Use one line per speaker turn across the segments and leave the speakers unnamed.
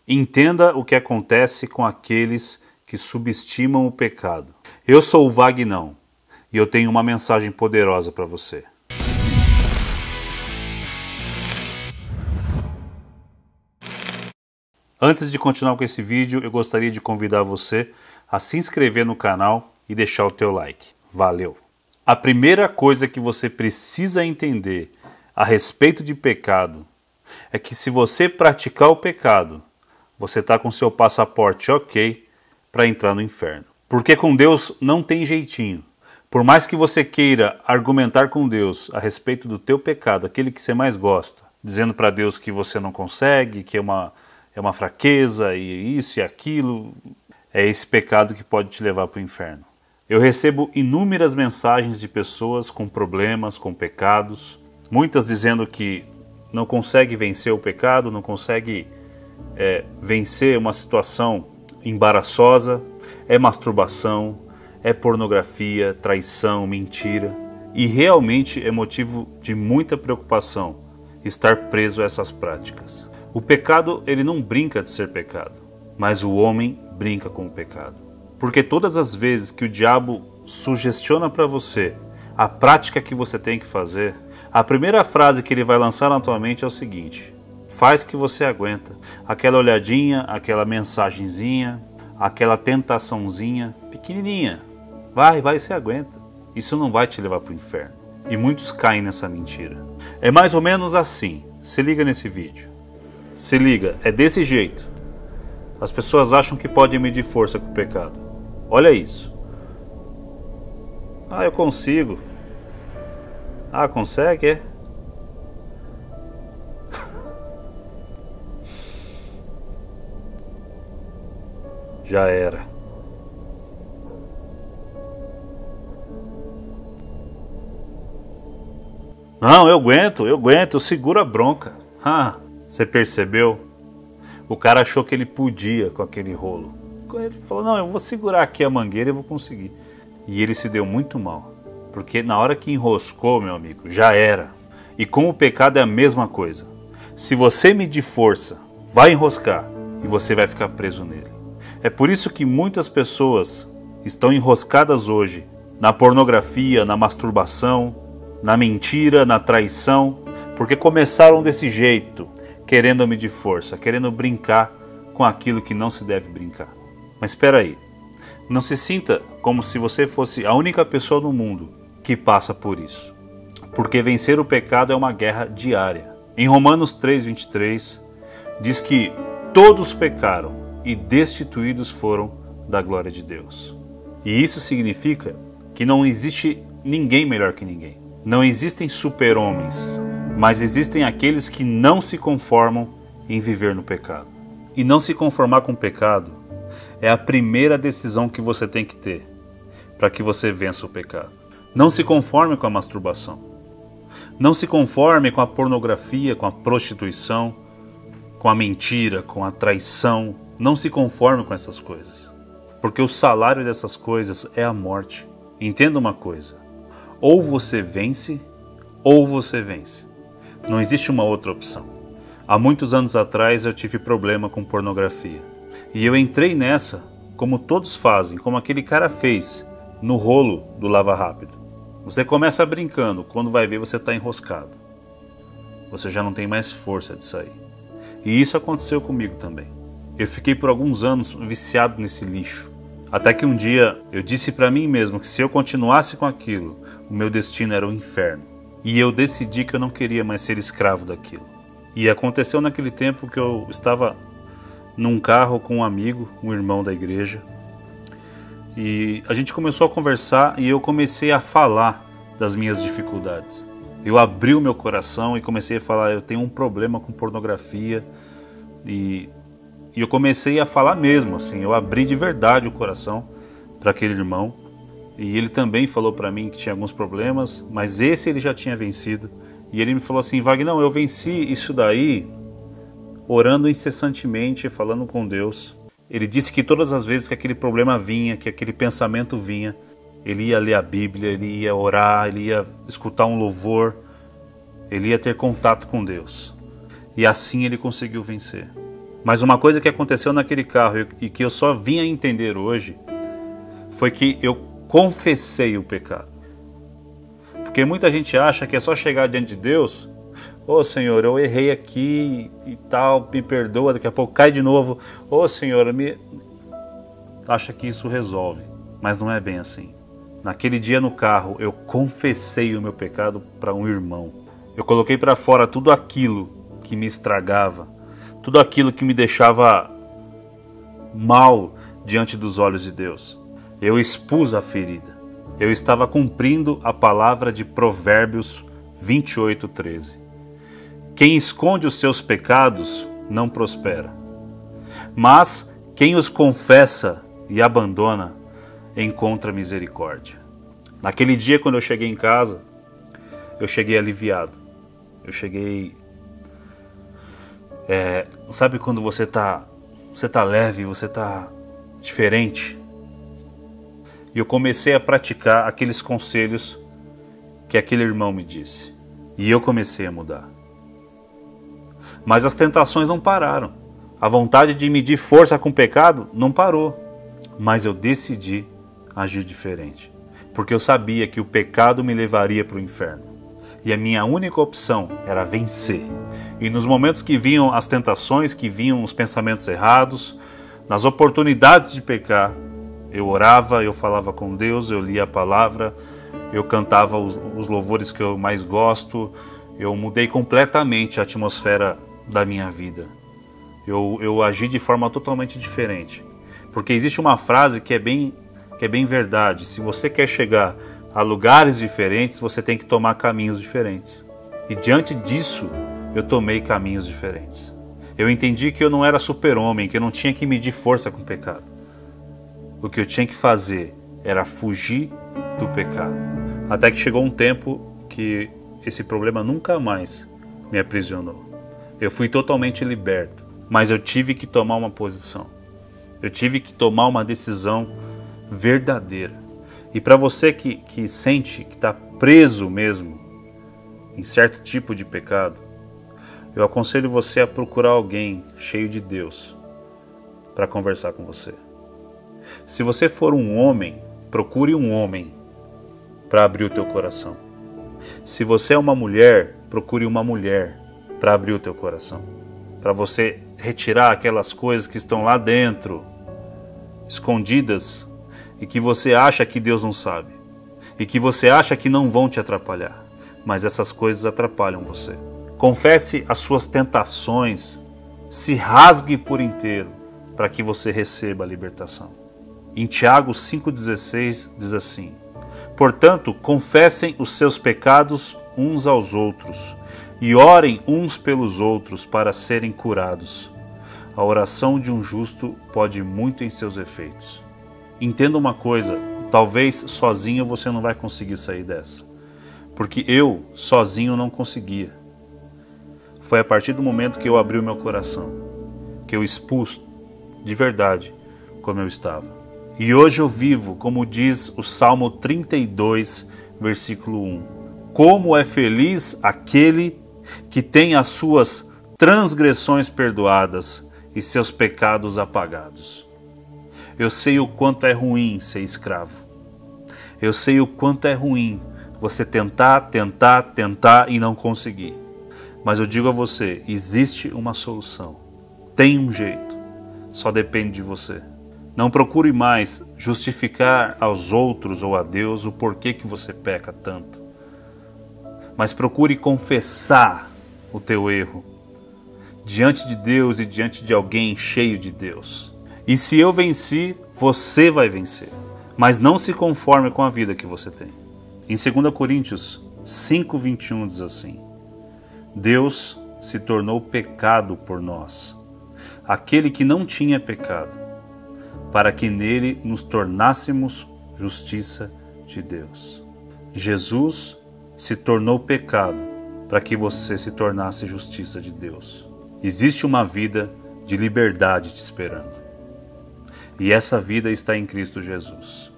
Entenda o que acontece com aqueles que subestimam o pecado. Eu sou o Vagnão e eu tenho uma mensagem poderosa para você. Antes de continuar com esse vídeo, eu gostaria de convidar você a se inscrever no canal e deixar o teu like. Valeu! A primeira coisa que você precisa entender a respeito de pecado é que se você praticar o pecado, você está com seu passaporte ok para entrar no inferno. Porque com Deus não tem jeitinho. Por mais que você queira argumentar com Deus a respeito do teu pecado, aquele que você mais gosta, dizendo para Deus que você não consegue, que é uma fraqueza e isso e aquilo, é esse pecado que pode te levar para o inferno. Eu recebo inúmeras mensagens de pessoas com problemas, com pecados, muitas dizendo que não consegue vencer o pecado, não consegue vencer uma situação embaraçosa, é masturbação, é pornografia, traição, mentira. E realmente é motivo de muita preocupação estar preso a essas práticas. O pecado, ele não brinca de ser pecado, mas o homem brinca com o pecado. Porque todas as vezes que o diabo sugestiona para você a prática que você tem que fazer, a primeira frase que ele vai lançar na tua mente é o seguinte: faz que você aguenta. Aquela olhadinha, aquela mensagenzinha, aquela tentaçãozinha pequenininha. Vai, você aguenta. Isso não vai te levar para o inferno. E muitos caem nessa mentira. É mais ou menos assim. Se liga nesse vídeo. Se liga, é desse jeito. As pessoas acham que podem medir força com o pecado. Olha isso. Ah, eu consigo. Ah, consegue, é? Já era. Não, eu aguento, eu seguro a bronca. Ah, você percebeu? O cara achou que ele podia com aquele rolo. Ele falou, não, eu vou segurar aqui a mangueira e vou conseguir. E ele se deu muito mal. Porque na hora que enroscou, meu amigo, já era. E com o pecado é a mesma coisa. Se você medir força, vai enroscar e você vai ficar preso nele. É por isso que muitas pessoas estão enroscadas hoje na pornografia, na masturbação, na mentira, na traição, porque começaram desse jeito, querendo medir força, querendo brincar com aquilo que não se deve brincar. Mas espera aí, não se sinta como se você fosse a única pessoa no mundo que passa por isso. Porque vencer o pecado é uma guerra diária. Em Romanos 3:23 diz que todos pecaram e destituídos foram da glória de Deus. E isso significa que não existe ninguém melhor que ninguém. Não existem super-homens, mas existem aqueles que não se conformam em viver no pecado. E não se conformar com o pecado é a primeira decisão que você tem que ter para que você vença o pecado. Não se conforme com a masturbação. Não se conforme com a pornografia, com a prostituição, com a mentira, com a traição. Não se conforme com essas coisas. Porque o salário dessas coisas é a morte. Entenda uma coisa. Ou você vence, ou você vence. Não existe uma outra opção. Há muitos anos atrás eu tive problema com pornografia. E eu entrei nessa, como todos fazem, como aquele cara fez, no rolo do Lava Rápido. Você começa brincando, quando vai ver você está enroscado. Você já não tem mais força de sair. E isso aconteceu comigo também. Eu fiquei por alguns anos viciado nesse lixo. Até que um dia eu disse para mim mesmo que se eu continuasse com aquilo, o meu destino era o inferno. E eu decidi que eu não queria mais ser escravo daquilo. E aconteceu naquele tempo que eu estava num carro com um amigo, um irmão da igreja. E a gente começou a conversar e eu comecei a falar das minhas dificuldades. Eu abri o meu coração e comecei a falar, eu tenho um problema com pornografia. E eu comecei a falar mesmo, assim, eu abri de verdade o coração para aquele irmão. E ele também falou para mim que tinha alguns problemas, mas esse ele já tinha vencido. E ele me falou assim, Vagnão, eu venci isso daí orando incessantemente, falando com Deus. Ele disse que todas as vezes que aquele problema vinha, que aquele pensamento vinha, ele ia ler a Bíblia, ele ia orar, ele ia escutar um louvor, ele ia ter contato com Deus. E assim ele conseguiu vencer. Mas uma coisa que aconteceu naquele carro e que eu só vim a entender hoje foi que eu confessei o pecado. Porque muita gente acha que é só chegar diante de Deus, ô Senhor, eu errei aqui e tal, me perdoa, daqui a pouco cai de novo, ô Senhor, acha que isso resolve, mas não é bem assim. Naquele dia no carro, eu confessei o meu pecado para um irmão. Eu coloquei para fora tudo aquilo que me estragava, tudo aquilo que me deixava mal diante dos olhos de Deus. Eu expus a ferida. Eu estava cumprindo a palavra de Provérbios 28:13. Quem esconde os seus pecados não prospera, mas quem os confessa e abandona encontra misericórdia. Naquele dia, quando eu cheguei em casa, eu cheguei aliviado. Eu cheguei... sabe quando você tá leve, você tá diferente? E eu comecei a praticar aqueles conselhos que aquele irmão me disse. E eu comecei a mudar. Mas as tentações não pararam. A vontade de medir força com o pecado não parou. Mas eu decidi agir diferente. Porque eu sabia que o pecado me levaria para o inferno. E a minha única opção era vencer. E nos momentos que vinham as tentações, que vinham os pensamentos errados, nas oportunidades de pecar, eu orava, eu falava com Deus, eu lia a palavra, eu cantava os louvores que eu mais gosto, eu mudei completamente a atmosfera da minha vida. Eu agi de forma totalmente diferente. Porque existe uma frase que é bem verdade. Se você quer chegar a lugares diferentes, você tem que tomar caminhos diferentes. E diante disso, eu tomei caminhos diferentes. Eu entendi que eu não era super-homem, que eu não tinha que medir força com o pecado. O que eu tinha que fazer era fugir do pecado. Até que chegou um tempo que esse problema nunca mais me aprisionou. Eu fui totalmente liberto, mas eu tive que tomar uma posição. Eu tive que tomar uma decisão verdadeira. E para você que sente que está preso mesmo em certo tipo de pecado, eu aconselho você a procurar alguém cheio de Deus para conversar com você. Se você for um homem, procure um homem para abrir o teu coração. Se você é uma mulher, procure uma mulher para abrir o teu coração. Para você retirar aquelas coisas que estão lá dentro, escondidas, e que você acha que Deus não sabe. E que você acha que não vão te atrapalhar. Mas essas coisas atrapalham você. Confesse as suas tentações, se rasgue por inteiro para que você receba a libertação. Em Tiago 5,16 diz assim: portanto, confessem os seus pecados uns aos outros e orem uns pelos outros para serem curados. A oração de um justo pode muito em seus efeitos. Entenda uma coisa, talvez sozinho você não vai conseguir sair dessa. Porque eu, sozinho, não conseguia. Foi a partir do momento que eu abri o meu coração, que eu expus de verdade como eu estava. E hoje eu vivo, como diz o Salmo 32, versículo 1. Como é feliz aquele que tem as suas transgressões perdoadas e seus pecados apagados. Eu sei o quanto é ruim ser escravo. Eu sei o quanto é ruim você tentar e não conseguir. Mas eu digo a você, existe uma solução. Tem um jeito. Só depende de você. Não procure mais justificar aos outros ou a Deus o porquê que você peca tanto. Mas procure confessar o teu erro diante de Deus e diante de alguém cheio de Deus. E se eu venci, você vai vencer. Mas não se conforme com a vida que você tem. Em 2 Coríntios 5:21 diz assim: Deus se tornou pecado por nós, aquele que não tinha pecado, para que nele nos tornássemos justiça de Deus. Jesus se tornou pecado para que você se tornasse justiça de Deus. Existe uma vida de liberdade te esperando. E essa vida está em Cristo Jesus.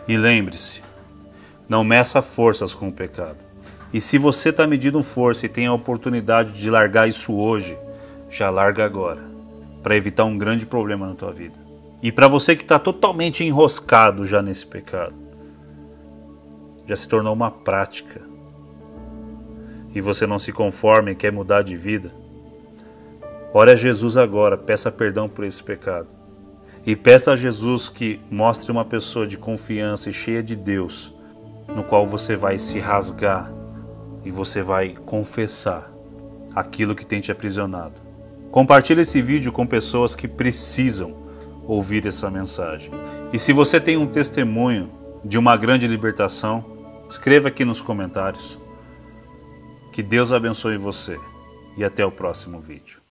E lembre-se, não meça forças com o pecado. E se você está medindo força e tem a oportunidade de largar isso hoje, já larga agora. para evitar um grande problema na tua vida. E para você que está totalmente enroscado já nesse pecado, já se tornou uma prática, e você não se conforma e quer mudar de vida, ore a Jesus agora, peça perdão por esse pecado. E peça a Jesus que mostre uma pessoa de confiança e cheia de Deus, no qual você vai se rasgar e você vai confessar aquilo que tem te aprisionado. Compartilhe esse vídeo com pessoas que precisam ouvir essa mensagem. E se você tem um testemunho de uma grande libertação, escreva aqui nos comentários. Que Deus abençoe você e até o próximo vídeo.